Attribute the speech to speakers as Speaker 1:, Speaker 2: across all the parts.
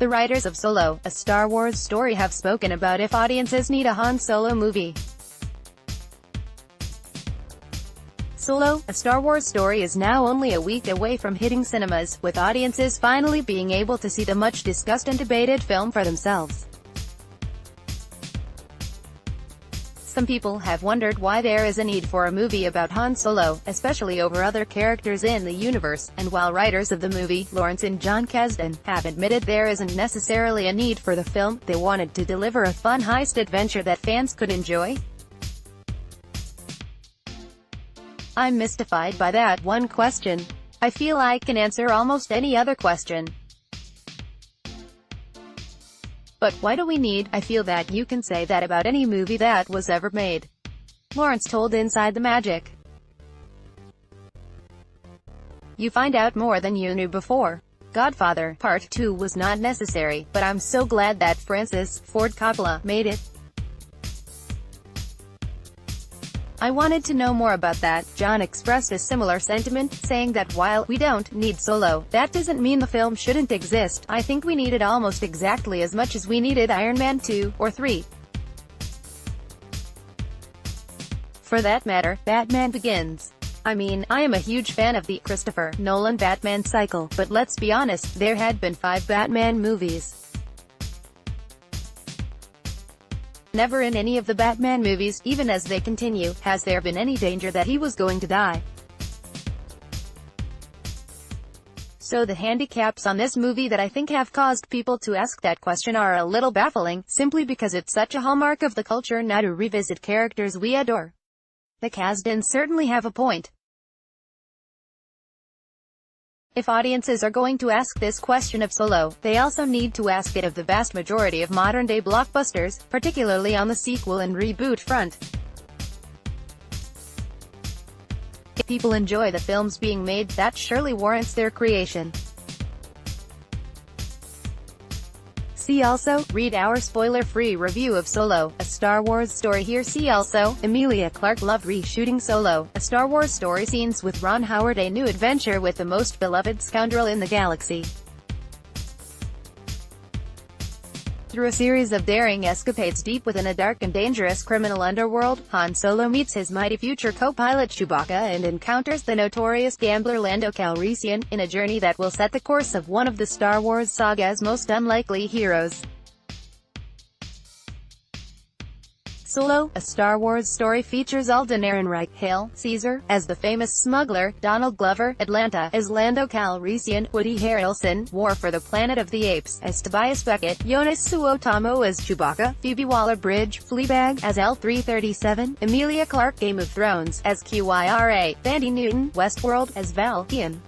Speaker 1: The writers of Solo, a Star Wars story have spoken about if audiences need a Han Solo movie. Solo, a Star Wars story is now only a week away from hitting cinemas, with audiences finally being able to see the much-discussed and debated film for themselves. Some people have wondered why there is a need for a movie about Han Solo, especially over other characters in the universe, and while writers of the movie, Lawrence and Jon Kasdan, have admitted there isn't necessarily a need for the film, they wanted to deliver a fun heist adventure that fans could enjoy. I'm mystified by that one question. I feel I can answer almost any other question. But why do we need? I feel that you can say that about any movie that was ever made. Lawrence told Inside the Magic. You find out more than you knew before. Godfather Part 2 was not necessary, but I'm so glad that Francis Ford Coppola made it. I wanted to know more about that. Jon expressed a similar sentiment, saying that while we don't need Solo, that doesn't mean the film shouldn't exist. I think we need it almost exactly as much as we needed Iron Man 2 or 3. For that matter, Batman Begins. I mean, I am a huge fan of the Christopher Nolan Batman cycle, but let's be honest, there had been 5 Batman movies. Never in any of the Batman movies, even as they continue, has there been any danger that he was going to die. So the handicaps on this movie that I think have caused people to ask that question are a little baffling, simply because it's such a hallmark of the culture now to revisit characters we adore. The Kasdans certainly have a point. If audiences are going to ask this question of Solo, they also need to ask it of the vast majority of modern-day blockbusters, particularly on the sequel and reboot front. If people enjoy the films being made, that surely warrants their creation. See also, read our spoiler-free review of Solo, a Star Wars story here. See also, Emilia Clarke loved reshooting Solo, a Star Wars story. Scenes with Ron Howard, a new adventure with the most beloved scoundrel in the galaxy. Through a series of daring escapades deep within a dark and dangerous criminal underworld, Han Solo meets his mighty future co-pilot Chewbacca and encounters the notorious gambler Lando Calrissian, in a journey that will set the course of one of the Star Wars saga's most unlikely heroes. Solo, a Star Wars story features Alden Ehrenreich, Hail Caesar, as the famous smuggler, Donald Glover, Atlanta, as Lando Calrissian, Woody Harrelson, War for the Planet of the Apes, as Tobias Beckett, Jonas Suotamo as Chewbacca, Phoebe Waller-Bridge, Fleabag, as L-337, Emilia Clarke, Game of Thrones, as Kyra, Thandie Newton, Westworld, as Val, Ian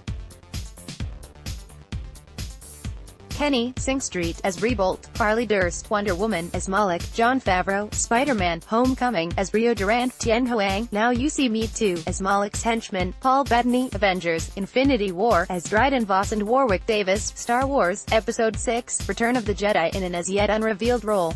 Speaker 1: Kenny, Sing Street, as Rebolt, Farley Durst, Wonder Woman, as Moloch, Jon Favreau, Spider-Man, Homecoming, as Rio Durant, Tien Hoang, Now You See Me Too, as Moloch's henchman, Paul Bettany, Avengers, Infinity War, as Dryden Voss and Warwick Davis, Star Wars, Episode 6, Return of the Jedi, in an as-yet unrevealed role.